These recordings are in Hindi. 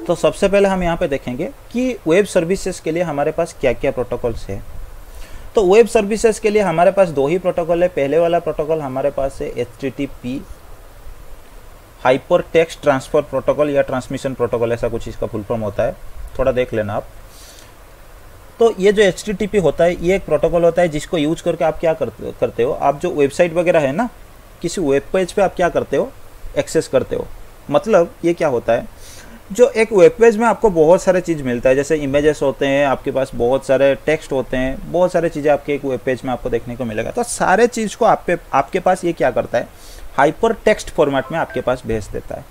तो सबसे पहले हम यहाँ पे देखेंगे कि वेब सर्विसेज के लिए हमारे पास क्या क्या प्रोटोकॉल्स है। तो वेब सर्विसेज के लिए हमारे पास दो ही प्रोटोकॉल है। पहले वाला प्रोटोकॉल हमारे पास है HTTP, hyper text transfer protocol या ट्रांसमिशन प्रोटोकॉल, ऐसा कुछ इसका फुल फॉर्म होता है, थोड़ा देख लेना आप। तो ये जो HTTP होता है ये एक प्रोटोकॉल होता है जिसको यूज करके आप क्या करते हो, आप जो वेबसाइट वगैरह है ना, किसी वेब पेज पे आप क्या करते हो, एक्सेस करते हो। मतलब ये क्या होता है, जो एक वेब पेज में आपको बहुत सारे चीज़ मिलता है, जैसे इमेजेस होते हैं, आपके पास बहुत सारे टेक्स्ट होते हैं, बहुत सारे चीज़ें आपके एक वेब पेज में आपको देखने को मिलेगा। तो सारे चीज़ को आपके पास ये क्या करता है, हाइपर टेक्स्ट फॉर्मेट में आपके पास भेज देता है।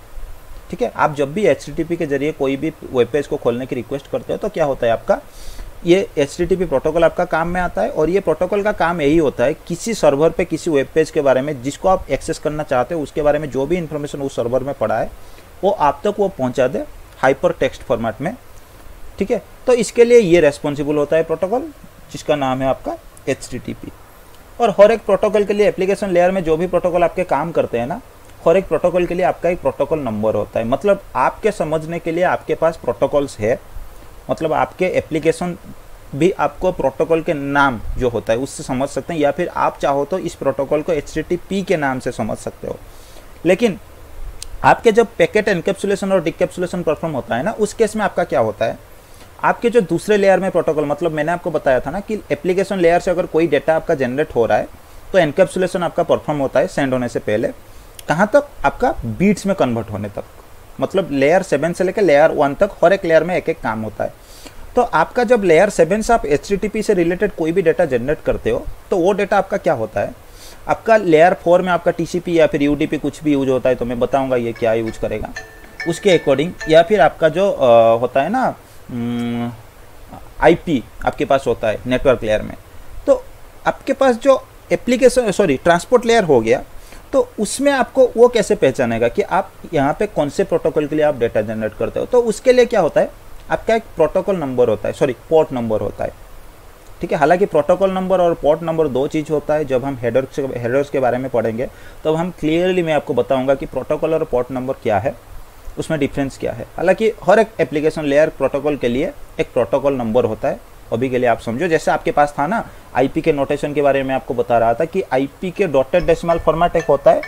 ठीक है, आप जब भी HTTP के जरिए कोई भी वेब पेज को खोलने की रिक्वेस्ट करते हो तो क्या होता है, आपका ये HTTP प्रोटोकॉल आपका काम में आता है। और ये प्रोटोकॉल का काम यही होता है, किसी सर्वर पे किसी वेब पेज के बारे में जिसको आप एक्सेस करना चाहते हो उसके बारे में जो भी इंफॉर्मेशन उस सर्वर में पड़ा है वो आप तक वो पहुंचा दे हाइपर टेक्स्ट फॉर्मेट में। ठीक है, तो इसके लिए ये रेस्पॉन्सिबल होता है प्रोटोकॉल, जिसका नाम है आपका HTTP। और हर एक प्रोटोकॉल के लिए एप्लीकेशन लेयर में जो भी प्रोटोकॉल आपके काम करते हैं ना, हर एक प्रोटोकॉल के लिए आपका एक प्रोटोकॉल नंबर होता है। मतलब आपके समझने के लिए आपके पास प्रोटोकॉल्स है, मतलब आपके एप्लीकेशन भी आपको प्रोटोकॉल के नाम जो होता है उससे समझ सकते हैं, या फिर आप चाहो तो इस प्रोटोकॉल को HTTP के नाम से समझ सकते हो। लेकिन आपके जब पैकेट एनकैप्सुलेशन और डिकैप्सुलेशन परफॉर्म होता है ना, उस केस में आपका क्या होता है, आपके जो दूसरे लेयर में प्रोटोकॉल, मतलब मैंने आपको बताया था ना कि एप्लीकेशन लेयर से अगर कोई डेटा आपका जनरेट हो रहा है तो एनकैप्सुलेशन आपका परफॉर्म होता है सेंड होने से पहले, कहाँ तक, आपका बीट्स में कन्वर्ट होने तक। मतलब लेयर 7 से लेकर लेयर 1 तक हर एक लेयर में एक एक काम होता है। तो आपका जब लेयर 7 से आप HTTP से रिलेटेड कोई भी डेटा जनरेट करते हो तो वो डेटा आपका क्या होता है, आपका लेयर 4 में आपका TCP या फिर UDP कुछ भी यूज होता है, तो मैं बताऊंगा ये क्या यूज करेगा उसके अकॉर्डिंग, या फिर आपका जो होता है ना IP आपके पास होता है नेटवर्क लेयर में। तो आपके पास जो ट्रांसपोर्ट लेयर हो गया, तो उसमें आपको वो कैसे पहचानेगा कि आप यहाँ पे कौन से प्रोटोकॉल के लिए आप डेटा जनरेट करते हो। तो उसके लिए क्या होता है, आपका एक प्रोटोकॉल नंबर होता है, पोर्ट नंबर होता है। ठीक है, हालांकि प्रोटोकॉल नंबर और पोर्ट नंबर दो चीज़ होता है। जब हम हेडर्स के बारे में पढ़ेंगे तब हम क्लियरली मैं आपको बताऊंगा कि प्रोटोकॉल और पोर्ट नंबर क्या है, उसमें डिफरेंस क्या है। हालांकि हर एक एप्लीकेशन लेयर प्रोटोकॉल के लिए एक प्रोटोकॉल नंबर होता है। अभी के लिए आप समझो, जैसे आपके पास था ना IP के नोटेशन के बारे में आपको बता रहा था कि IP के डॉटेड डेसिमल फॉर्मेट एक होता है,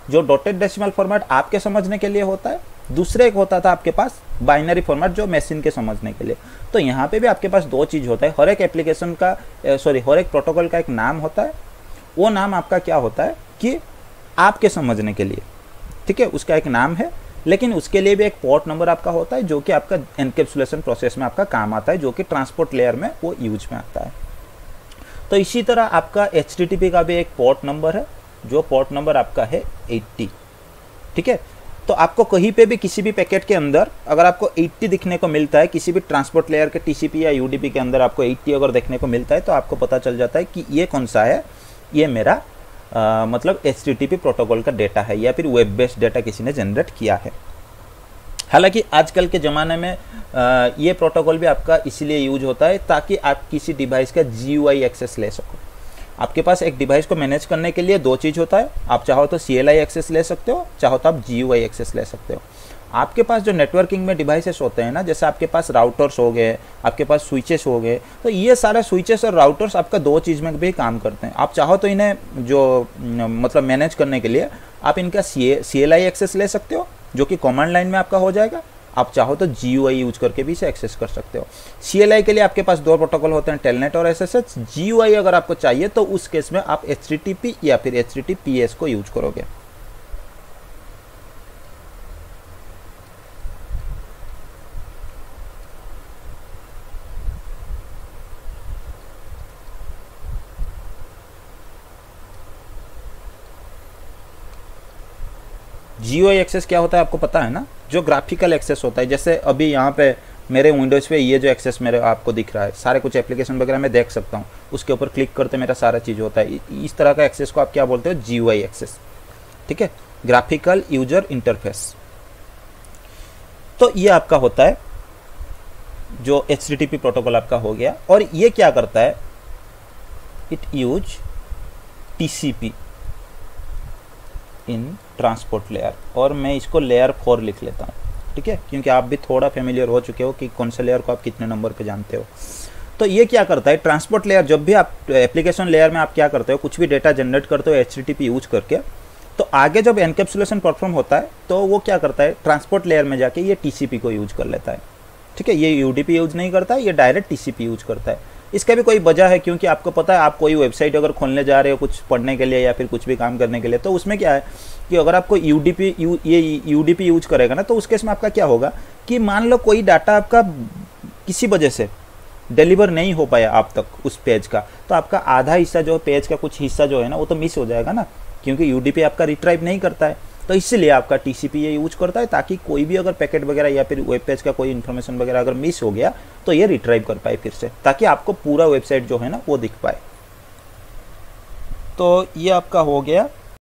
जो डॉटेड डेसिमल फॉर्मेट आपके समझने के लिए होता है। दूसरे एक होता था आपके पास बाइनरी फॉर्मेट, जो मशीन के समझने के लिए। तो यहाँ पे भी आपके पास दो चीज़ होता है, हर एक एप्लीकेशन का हर एक प्रोटोकॉल का एक नाम होता है। वो नाम आपका क्या होता है कि आपके समझने के लिए, ठीक है, उसका एक नाम है, लेकिन उसके लिए भी एक पोर्ट नंबर आपका होता है जो कि आपका एनकैप्सुलेशन प्रोसेस में आपका काम आता है, जो कि ट्रांसपोर्ट लेयर में वो यूज में आता है। तो इसी तरह आपका HTTP का भी एक पोर्ट नंबर है, जो पोर्ट नंबर आपका है 80। ठीक है, तो आपको कहीं पे भी किसी भी पैकेट के अंदर अगर आपको 80 दिखने को मिलता है, किसी भी ट्रांसपोर्ट लेयर के TCP या UDP के अंदर आपको 80 अगर देखने को मिलता है, तो आपको पता चल जाता है कि ये कौन सा है, ये मेरा मतलब HTTP प्रोटोकॉल का डेटा है या फिर वेब बेस्ड डेटा किसी ने जनरेट किया है। हालांकि आजकल के ज़माने में ये प्रोटोकॉल भी आपका इसीलिए यूज होता है ताकि आप किसी डिवाइस का GUI एक्सेस ले सको। आपके पास एक डिवाइस को मैनेज करने के लिए दो चीज़ होता है, आप चाहो तो CLI एक्सेस ले सकते हो, चाहो तो आप GUI एक्सेस ले सकते हो। आपके पास जो नेटवर्किंग में डिवाइसेस होते हैं ना, जैसे आपके पास राउटर्स हो गए, आपके पास स्विचेस हो गए, तो ये सारे स्विचेस और राउटर्स आपका दो चीज़ में भी काम करते हैं। आप चाहो तो इन्हें जो मतलब मैनेज करने के लिए आप इनका CLI एक्सेस ले सकते हो, जो कि कमांड लाइन में आपका हो जाएगा। आप चाहो तो GUI यूज करके भी इसे एक्सेस कर सकते हो। CLI के लिए आपके पास दो प्रोटोकॉल होते हैं, टेलनेट और SSH। GUI अगर आपको चाहिए तो उस केस में आप HTTP या फिर HTTPS को यूज करोगे। GUI एक्सेस क्या होता है आपको पता है ना, जो ग्राफिकल एक्सेस होता है। जैसे अभी यहाँ पे मेरे विंडोज़ पे ये जो एक्सेस मेरे आपको दिख रहा है, सारे कुछ एप्लीकेशन वगैरह मैं देख सकता हूँ, उसके ऊपर क्लिक करते मेरा सारा चीज़ होता है। इस तरह का एक्सेस को आप क्या बोलते हो, GUI एक्सेस। ठीक है, ग्राफिकल यूजर इंटरफेस। तो ये आपका होता है जो HTTP प्रोटोकॉल आपका हो गया। और ये क्या करता है, it use TCP in transport layer, और मैं इसको लेयर 4 लिख लेता हूँ। ठीक है, क्योंकि आप भी थोड़ा फेमिलियर हो चुके हो कि कौन से लेयर को आप कितने नंबर पे जानते हो। तो ये क्या करता है, ट्रांसपोर्ट लेयर, जब भी आप एप्लीकेशन लेयर में आप क्या करते हो, कुछ भी डेटा जनरेट करते हो HTTP यूज करके, तो आगे जब एनकैप्सुलेशन परफॉर्म होता है तो वो क्या करता है, ट्रांसपोर्ट लेयर में जाके ये TCP को यूज कर लेता है। ठीक है, ये UDP यूज नहीं करता है, ये डायरेक्ट TCP यूज करता है। इसका भी कोई वजह है, क्योंकि आपको पता है आप कोई वेबसाइट अगर खोलने जा रहे हो कुछ पढ़ने के लिए या फिर कुछ भी काम करने के लिए, तो उसमें क्या है कि अगर आपको UDP यूज करेगा ना, तो उस केस में आपका क्या होगा कि मान लो कोई डाटा आपका किसी वजह से डिलीवर नहीं हो पाया आप तक उस पेज का, तो आपका आधा हिस्सा जो पेज का कुछ हिस्सा जो है ना वो तो मिस हो जाएगा ना, क्योंकि UDP आपका रिट्राइव नहीं करता है। तो इसलिए आपका TCP ये यूज करता है, ताकि कोई भी अगर पैकेट वगैरह या फिर वेब पेज का कोई इन्फॉर्मेशन वगैरह अगर मिस हो गया तो ये रिट्राइव कर पाए फिर से, ताकि आपको पूरा वेबसाइट जो है ना वो दिख पाए। तो ये आपका हो गया